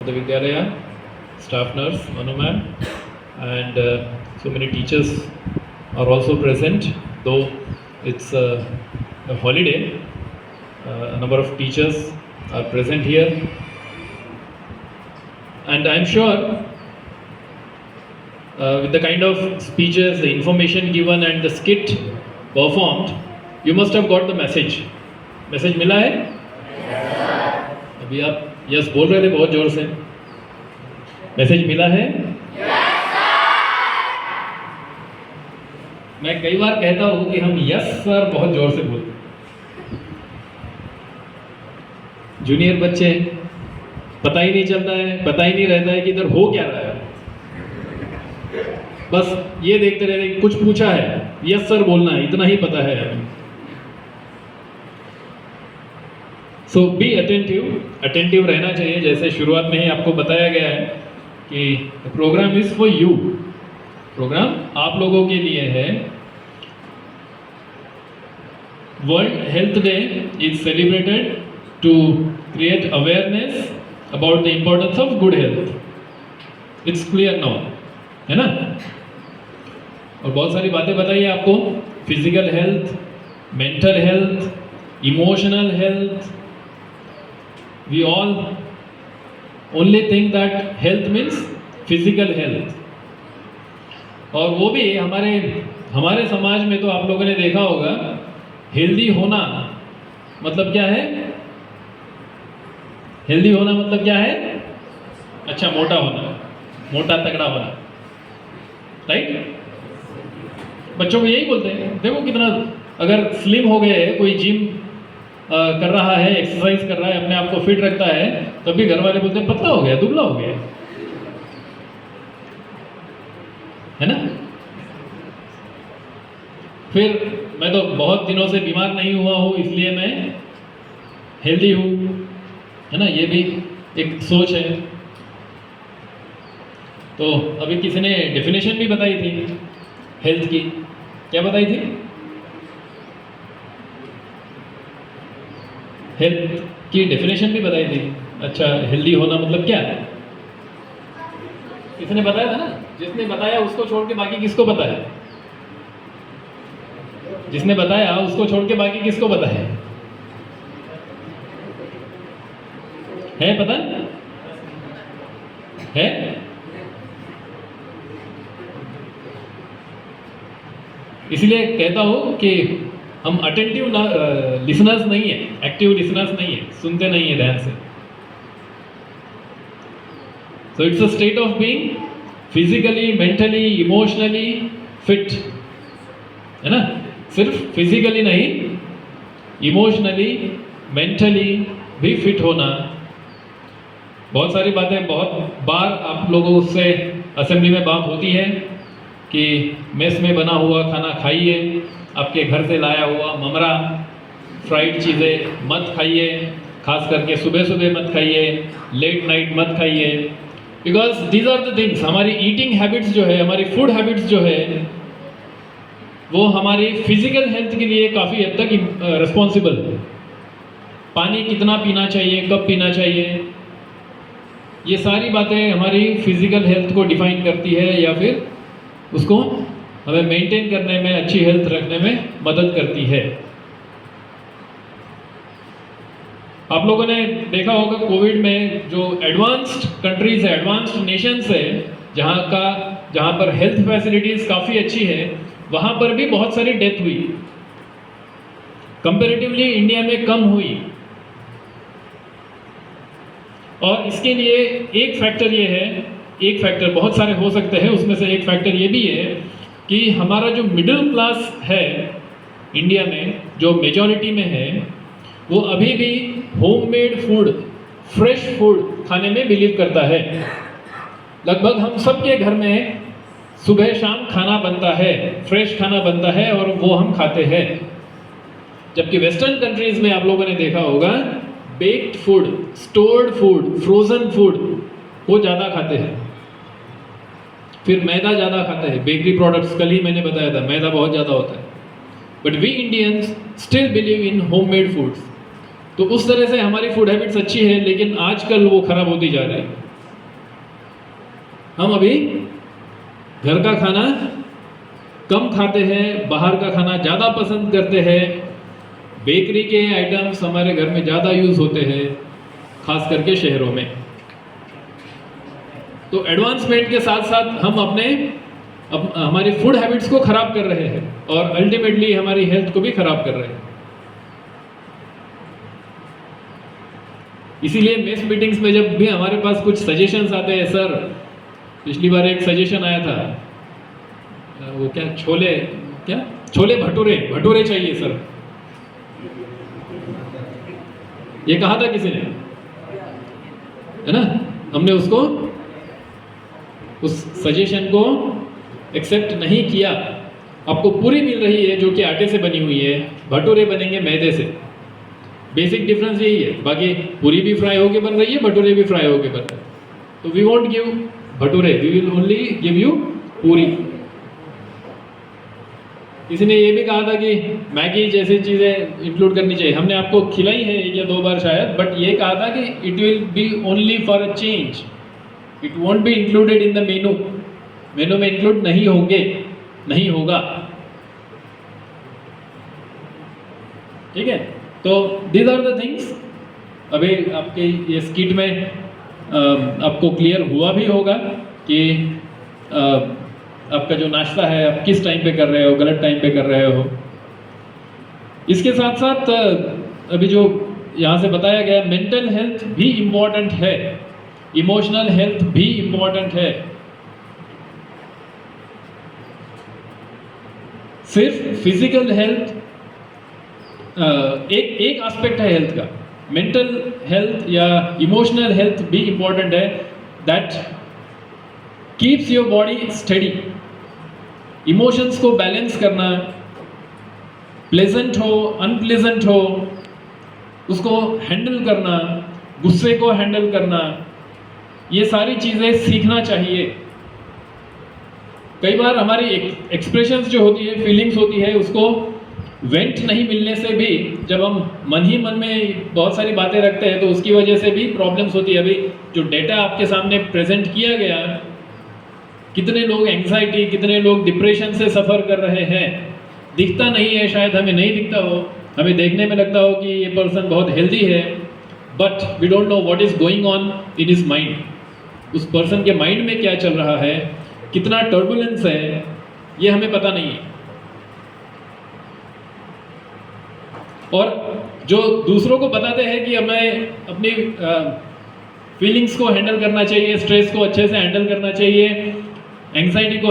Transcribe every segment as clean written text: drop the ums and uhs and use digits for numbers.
the Vidyalaya, staff nurse Manu ma'am, and so many teachers are also present. Though it's a holiday, a number of teachers are present here, and I'm sure with the kind of speeches, the information given, and the skit performed, you must have got the message. Message मिला है? अभी आप yes बोल रहे थे बहुत जोर से. मैसेज मिला है? मैं कई बार कहता हूं कि हम यस सर बहुत जोर से बोलते. जूनियर बच्चे पता ही नहीं चलता है, पता ही नहीं रहता है कि इधर हो क्या रहा है. बस ये देखते रहते हैं कुछ पूछा है यस सर बोलना है, इतना ही पता है हमें. सो बी अटेंटिव रहना चाहिए. जैसे शुरुआत में ही आपको बताया गया है कि program is for you. Program आप लोगों के लिए है. World health day is celebrated to create awareness about the importance of good health. It's clear now, है ना. और बहुत सारी बातें बताइए आपको. Physical health, mental health, emotional health. We all only think that health means physical health. और वो भी हमारे समाज में तो आप लोगों ने देखा होगा, हेल्दी होना मतलब क्या है? हेल्दी होना मतलब क्या है? अच्छा, मोटा होना, मोटा तगड़ा होना, राइट. बच्चों को यही बोलते हैं. देखो कितना, अगर स्लिम हो गए, कोई जिम कर रहा है, एक्सरसाइज कर रहा है, अपने आप को फिट रखता है, तब भी घर वाले बोलते हैं पतला हो गया, दुबला हो गया, है ना. फिर मैं तो बहुत दिनों से बीमार नहीं हुआ हूँ इसलिए मैं हेल्दी हूँ, है ना. ये भी एक सोच है. तो अभी किसी ने डेफिनेशन भी बताई थी हेल्थ की. क्या बताई थी? हेल्थ की डेफिनेशन भी बताई थी. अच्छा, हेल्दी होना मतलब क्या है? किसने बताया था ना? जिसने बताया उसको छोड़ के बाकी किसको पता है? जिसने बताया उसको छोड़ के बाकी किसको पता है? पता है? इसलिए कहता हूं कि हम अटेंटिव लिसनर्स नहीं है, एक्टिव लिसनर्स नहीं है, सुनते नहीं है ध्यान से. So it's a state of being physically, mentally, emotionally fit, है ना. सिर्फ फिजिकली नहीं, इमोशनली, मेंटली भी फिट होना. बहुत सारी बातें बहुत बार आप लोगों से असेंबली में बात होती है कि मेस में बना हुआ खाना खाइए, आपके घर से लाया हुआ ममरा फ्राइड चीज़ें मत खाइए, खास करके सुबह सुबह मत खाइए, लेट नाइट मत खाइए. Because these are the things. हमारी ईटिंग हैबिट्स जो है, हमारी फूड हैबिट्स जो है, वो हमारी फिजिकल हेल्थ के लिए काफ़ी हद तक रिस्पॉन्सिबल है. पानी कितना पीना चाहिए, कब पीना चाहिए, ये सारी बातें हमारी फिजिकल हेल्थ को डिफाइन करती है, या फिर उसको हमें मेंटेन करने में, अच्छी हेल्थ रखने में मदद करती है. आप लोगों ने देखा होगा कोविड में जो एडवांस्ड कंट्रीज है, एडवांस्ड नेशंस है, जहाँ पर हेल्थ फैसिलिटीज़ काफ़ी अच्छी है, वहाँ पर भी बहुत सारी डेथ हुई. कंपैरेटिवली इंडिया में कम हुई. और इसके लिए एक फैक्टर ये है, एक फैक्टर बहुत सारे हो सकते हैं, उसमें से एक फैक्टर ये भी है कि हमारा जो मिडिल क्लास है इंडिया में, जो मेजॉरिटी में है, वो अभी भी होममेड फूड, फ्रेश फूड खाने में बिलीव करता है. लगभग हम सबके घर में सुबह शाम खाना बनता है, फ्रेश खाना बनता है, और वो हम खाते हैं. जबकि वेस्टर्न कंट्रीज में आप लोगों ने देखा होगा baked food, stored food, frozen food वो ज़्यादा खाते हैं. फिर मैदा ज़्यादा खाते हैं, बेकरी प्रोडक्ट्स. कल ही मैंने बताया था मैदा बहुत ज़्यादा होता है. But we Indians still believe in homemade foods. तो उस तरह से हमारी फूड हैबिट्स अच्छी है, लेकिन आजकल वो खराब होती जा रही है. हम अभी घर का खाना कम खाते हैं, बाहर का खाना ज़्यादा पसंद करते हैं, बेकरी के आइटम्स हमारे घर में ज़्यादा यूज़ होते हैं, खास करके शहरों में। तो एडवांसमेंट के साथ साथ हम हमारी फूड हैबिट्स को खराब कर रहे हैं और अल्टीमेटली हमारी हेल्थ को भी खराब कर रहे हैं। इसीलिए मेस मीटिंग्स में जब भी हमारे पास कुछ सजेशंस आते हैं, सर पिछली बार एक सजेशन आया था, वो क्या छोले भटूरे चाहिए सर, ये कहा था किसी ने, है ना? हमने उस सजेशन को एक्सेप्ट नहीं किया। आपको पूरी मिल रही है जो कि आटे से बनी हुई है, भटूरे बनेंगे मैदे से। बेसिक डिफरेंस यही है, बाकी पूरी भी फ्राई होके बन रही है, भटूरे भी फ्राई होके बन रहे हैं। तो we won't give bhature, we will only give you puri. किसी ने ये भी कहा था कि मैगी जैसी चीज़ें इंक्लूड करनी चाहिए। हमने आपको खिलाई है 1 या 2 बार शायद, बट ये कहा था कि it will be only for a change, it won't be included in the मेनू में इंक्लूड नहीं होगा। ठीक है, तो दीज आर द थिंग्स। अभी आपके ये स्किट में आपको क्लियर हुआ भी होगा कि आपका जो नाश्ता है आप किस टाइम पे कर रहे हो, गलत टाइम पे कर रहे हो। इसके साथ साथ अभी जो यहाँ से बताया गया, मेंटल हेल्थ भी इम्पॉर्टेंट है, इमोशनल हेल्थ भी इम्पॉर्टेंट है। सिर्फ फिजिकल हेल्थ एक एस्पेक्ट है हेल्थ का, मेंटल हेल्थ या इमोशनल हेल्थ भी इम्पॉर्टेंट है। That keeps your body study. Emotions को बैलेंस करना, प्लेजेंट हो अनप्लेजेंट हो उसको हैंडल करना, गुस्से को हैंडल करना, ये सारी चीज़ें सीखना चाहिए। कई बार हमारी एक्सप्रेशंस जो होती है, फीलिंग्स होती है, उसको वेंट नहीं मिलने से भी, जब हम मन ही मन में बहुत सारी बातें रखते हैं तो उसकी वजह से भी प्रॉब्लम्स होती है। अभी जो डेटा आपके सामने प्रेजेंट किया गया, कितने लोग एंग्जाइटी, कितने लोग डिप्रेशन से सफ़र कर रहे हैं। दिखता नहीं है, शायद हमें नहीं दिखता हो, हमें देखने में लगता हो कि ये पर्सन बहुत हेल्दी है, but we don't know what is going on in his mind. उस पर्सन के माइंड में क्या चल रहा है, कितना टर्बुलेंस है, ये हमें पता नहीं है। और जो दूसरों को बताते हैं कि हमें अपनी फीलिंग्स को हैंडल करना चाहिए, स्ट्रेस को अच्छे से हैंडल करना चाहिए, एंग्जाइटी को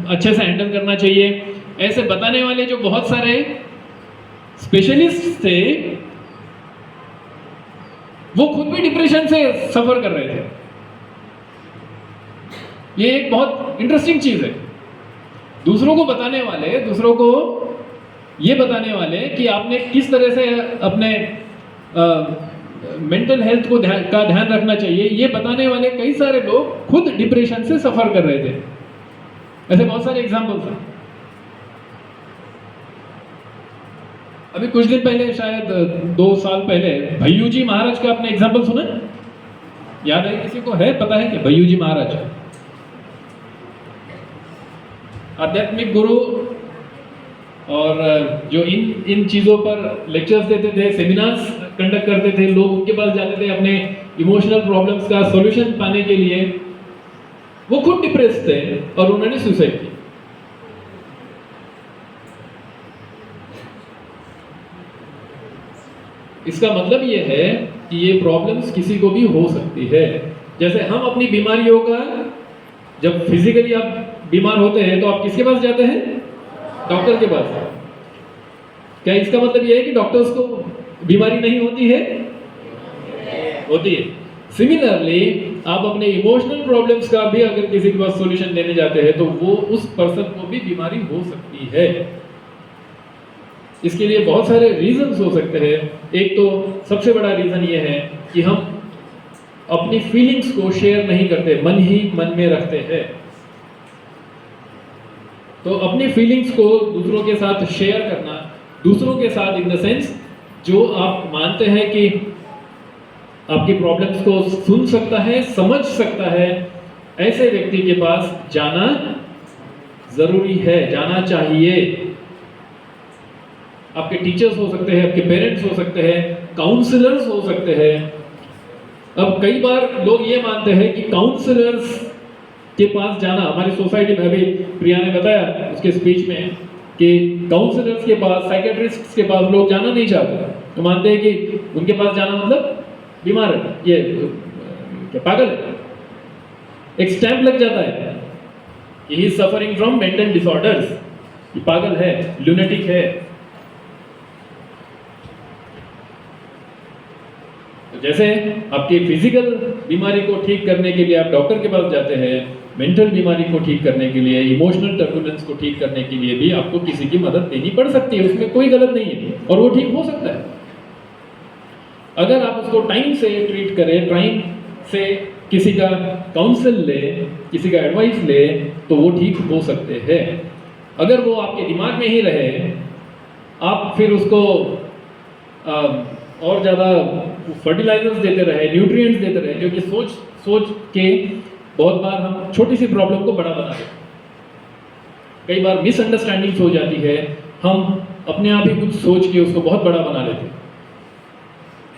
अच्छे से हैंडल करना चाहिए, ऐसे बताने वाले जो बहुत सारे स्पेशलिस्ट थे, वो खुद भी डिप्रेशन से सफर कर रहे थे। ये एक बहुत इंटरेस्टिंग चीज है। दूसरों को बताने वाले, दूसरों को ये बताने वाले कि आपने किस तरह से अपने मेंटल हेल्थ को का ध्यान रखना चाहिए, ये बताने वाले कई सारे लोग खुद डिप्रेशन से सफर कर रहे थे। ऐसे बहुत सारे एग्जांपल्स हैं। अभी कुछ दिन पहले, शायद 2 साल पहले, भैयू जी महाराज का आपने एग्जांपल सुना? याद है किसी को? है पता है कि भैयू जी महाराज आध्यात्मिक गुरु, और जो इन चीज़ों पर लेक्चर्स देते थे, सेमिनार्स कंडक्ट करते थे, लोग उनके पास जाते थे अपने इमोशनल प्रॉब्लम्स का सॉल्यूशन पाने के लिए। वो खुद डिप्रेस थे और उन्होंने सुसाइड की। इसका मतलब ये है कि ये प्रॉब्लम्स किसी को भी हो सकती है। जैसे हम अपनी बीमारियों का, जब फिजिकली आप बीमार होते हैं तो आप किसके पास जाते हैं? डॉक्टर के पास। क्या इसका मतलब यह है कि डॉक्टर्स को बीमारी नहीं होती है? होती है। सिमिलरली आप अपने इमोशनल प्रॉब्लम्स का भी अगर किसी के पास सॉल्यूशन लेने जाते हैं तो वो उस पर्सन को भी बीमारी हो सकती है। इसके लिए बहुत सारे रीजंस हो सकते हैं। एक तो सबसे बड़ा रीजन ये है कि हम अपनी फीलिंग्स को शेयर नहीं करते, मन ही मन में रखते हैं। तो अपनी फीलिंग्स को दूसरों के साथ शेयर करना, दूसरों के साथ इन द सेंस जो आप मानते हैं कि आपकी प्रॉब्लम्स को सुन सकता है, समझ सकता है, ऐसे व्यक्ति के पास जाना जरूरी है, जाना चाहिए। आपके टीचर्स हो सकते हैं, आपके पेरेंट्स हो सकते हैं, काउंसलर्स हो सकते हैं। अब कई बार लोग ये मानते हैं कि काउंसलर्स के पास जाना, हमारी सोसाइटी में अभी प्रिया ने बताया उसके स्पीच में कि काउंसलर्स के पास, साइकेट्रिस्ट्स के पास लोग जाना नहीं चाहते। तो मानते हैं कि उनके पास जाना मतलब बीमार है, ये क्या पागल है। एक स्टैंप लग जाता है कि he is suffering from mental disorders, ये पागल है, लूनेटिक है। जैसे आपकी फिजिकल बीमारी को ठीक करने के लिए आप डॉक्टर के पास जाते हैं, मेंटल बीमारी को ठीक करने के लिए, इमोशनल टर्बुलेंस को ठीक करने के लिए भी आपको किसी की मदद लेनी पड़ सकती है, उसमें कोई गलत नहीं है और वो ठीक हो सकता है। अगर आप उसको टाइम से ट्रीट करें, टाइम से किसी का काउंसिल ले, किसी का एडवाइस ले, तो वो ठीक हो सकते हैं। अगर वो आपके दिमाग में ही रहे, आप फिर उसको और ज़्यादा फर्टिलाइजर्स देते रहे, न्यूट्रिएंट्स देते रहे, क्योंकि सोच सोच के बहुत बार हम छोटी सी प्रॉब्लम को बड़ा बना देते हैं। कई बार मिसअंडरस्टैंडिंग्स हो जाती है, हम अपने आप ही कुछ सोच के उसको बहुत बड़ा बना लेते हैं,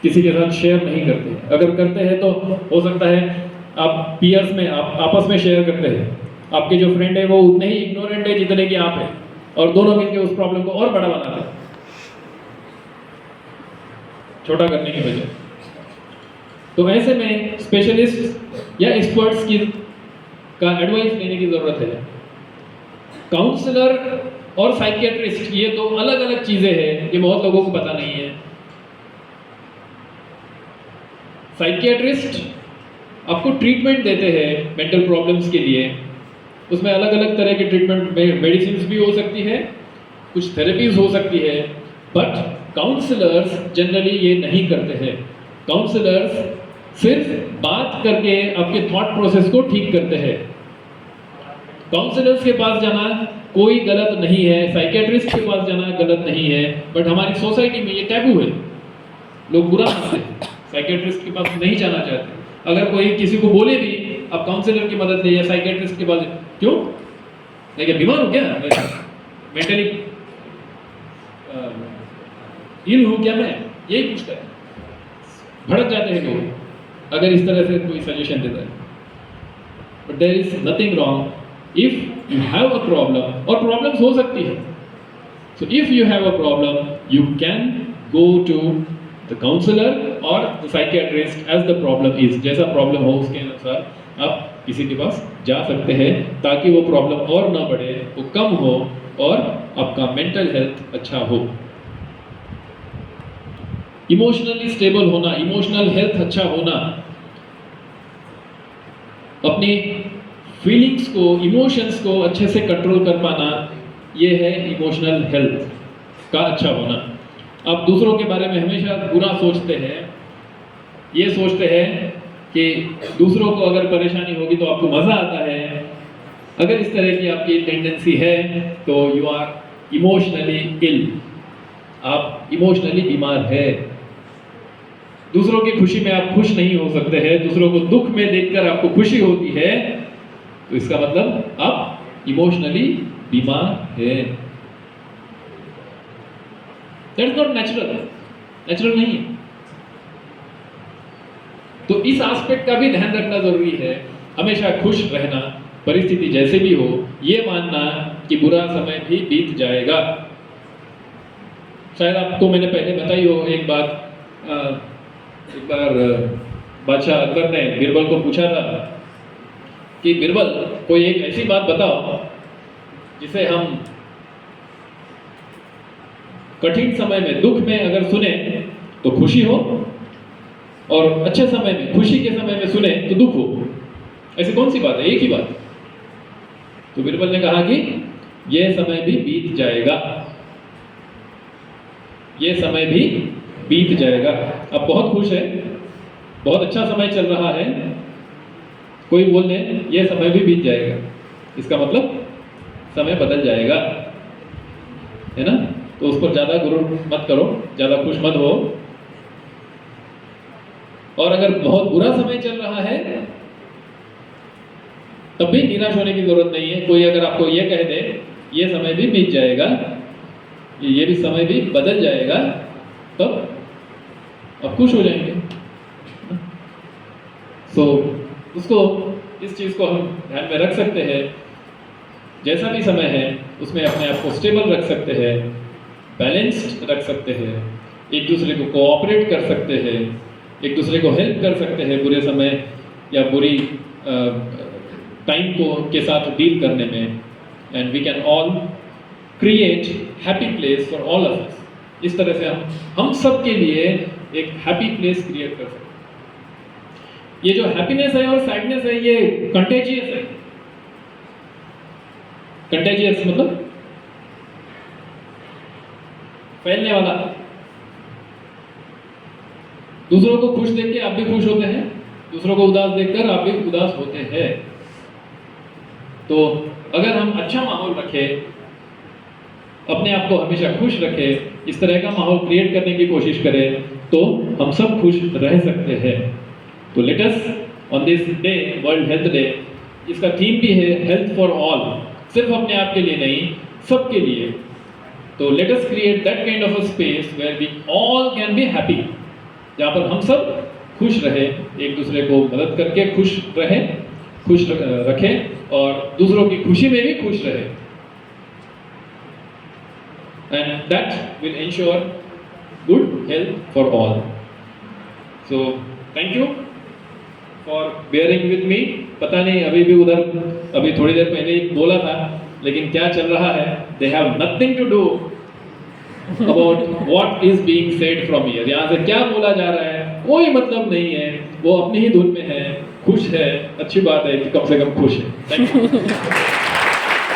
किसी के साथ शेयर नहीं करते हैं। अगर करते हैं तो हो सकता है आप पीयर्स में, आप आपस में शेयर करते हैं, आपके जो फ्रेंड है वो उतने ही इग्नोरेंट है जितने कि आप हैं, और दोनों मिलकर उस प्रॉब्लम को और बड़ा बनाते हैं छोटा करने की वजह। तो ऐसे में स्पेशलिस्ट या एक्सपर्ट्स की का एडवाइस लेने की जरूरत है। काउंसलर और साइकियाट्रिस्ट ये दो अलग अलग चीजें हैं, ये बहुत लोगों को पता नहीं है। साइकियाट्रिस्ट आपको ट्रीटमेंट देते हैं मेंटल प्रॉब्लम्स के लिए, उसमें अलग अलग तरह की ट्रीटमेंट, मेडिसिन भी हो सकती है, कुछ थेरेपीज हो सकती है, बट काउंसलर्स जनरली ये नहीं करते हैं। काउंसलर्स सिर्फ बात करके आपके थॉट प्रोसेस को ठीक करते हैं। काउंसलर्स के पास जाना कोई गलत नहीं है, साइकियाट्रिस्ट के पास जाना गलत नहीं है, बट हमारी सोसाइटी में ये टैबू है, लोग बुरा मानते हैं, साइकियाट्रिस्ट के पास नहीं जाना चाहते। अगर कोई किसी को बोले भी आप काउंसलर की मदद ले या साइकियाट्रिस्ट के पास, क्यों, मैं क्या बीमार हूँ क्या, मेंटली इल हूँ क्या, मैं यही पूछता है। भड़क जाते हैं लोग अगर इस तरह से कोई सजेशन देता है। But there is nothing wrong if you have a problem, और प्रॉब्लम्स हो सकती है। So if you have a problem you can go to the counsellor और the psychiatrist as the problem is. जैसा प्रॉब्लम हो उसके अनुसार आप किसी के पास जा सकते हैं, ताकि वो प्रॉब्लम और ना बढ़े, वो कम हो और आपका मेंटल हेल्थ अच्छा हो। इमोशनली स्टेबल होना, इमोशनल हेल्थ अच्छा होना, अपनी फीलिंग्स को, इमोशंस को अच्छे से कंट्रोल कर पाना, ये है इमोशनल हेल्थ का अच्छा होना। आप दूसरों के बारे में हमेशा बुरा सोचते हैं, ये सोचते हैं कि दूसरों को अगर परेशानी होगी तो आपको मज़ा आता है। अगर इस तरह की आपकी टेंडेंसी है तो यू आर इमोशनली इल, आप इमोशनली बीमार है। दूसरों की खुशी में आप खुश नहीं हो सकते हैं, दूसरों को दुख में देखकर आपको खुशी होती है, तो इसका मतलब आप इमोशनली बीमार है। दैट्स नॉट नेचुरल, नेचुरल नहीं है। तो इस एस्पेक्ट का भी ध्यान रखना जरूरी है। हमेशा खुश रहना, परिस्थिति जैसे भी हो, ये मानना कि बुरा समय भी बीत जाएगा। शायद आपको मैंने पहले बताई हो एक बात, एक बार बादशाह अकबर ने बिरबल को पूछा था कि बिरबल कोई एक ऐसी बात बताओ जिसे हम कठिन समय में, दुख में अगर सुने तो खुशी हो, और अच्छे समय में, खुशी के समय में सुने तो दुख हो। ऐसी कौन सी बात है, एक ही बात। तो बिरबल ने कहा कि यह समय भी बीत जाएगा, यह समय भी बीत जाएगा। अब बहुत खुश है, बहुत अच्छा समय चल रहा है, कोई बोल दे यह समय भी बीत जाएगा, इसका मतलब समय बदल जाएगा, है ना। तो उस पर ज्यादा गुरूर मत करो, ज्यादा खुश मत हो। और अगर बहुत बुरा समय चल रहा है तब भी निराश होने की जरूरत नहीं है। कोई अगर आपको ये कह दे ये समय भी बीत जाएगा, ये भी समय भी बदल जाएगा, तब आप खुश हो जाएंगे। सो उसको, इस चीज़ को हम ध्यान में रख सकते हैं। जैसा भी समय है उसमें अपने आप को स्टेबल रख सकते हैं, बैलेंस्ड रख सकते हैं, एक दूसरे को कोऑपरेट कर सकते हैं, एक दूसरे को हेल्प कर सकते हैं बुरे समय या बुरी टाइम को के साथ डील करने में। And we can all create happy place for all of us. इस तरह से हम सब के लिए एक हैप्पी प्लेस क्रिएट कर सकते हैं। ये जो हैप्पीनेस है और सैडनेस है ये कंटेजियस है। कंटेजियस मतलब फैलने वाला। दूसरों को खुश देख के आप भी खुश होते हैं, दूसरों को उदास देखकर आप भी उदास होते हैं। तो अगर हम अच्छा माहौल रखें, अपने आप को हमेशा खुश रखें, इस तरह का माहौल क्रिएट करने की कोशिश करें, तो हम सब खुश रह सकते हैं। तो let us on this day, world health day, इसका थीम भी है हेल्थ फॉर ऑल, सिर्फ अपने आप के लिए नहीं, सबके लिए। तो let us create that kind of a space where we all can be happy, जहाँ पर हम सब खुश रहे, एक दूसरे को मदद करके खुश रहें, खुश रखें और दूसरों की खुशी में भी खुश रहे। And that will ensure good health for all. So thank you for bearing with me. पता नहीं अभी भी उधर, अभी थोड़ी देर पहले ही बोला था, लेकिन क्या चल रहा है, they have nothing to do about what is being said from here. यहाँ से क्या बोला जा रहा है कोई मतलब नहीं है, वो अपनी ही धुन में है, खुश है, अच्छी बात है कि कम से कम खुश है। Thank you.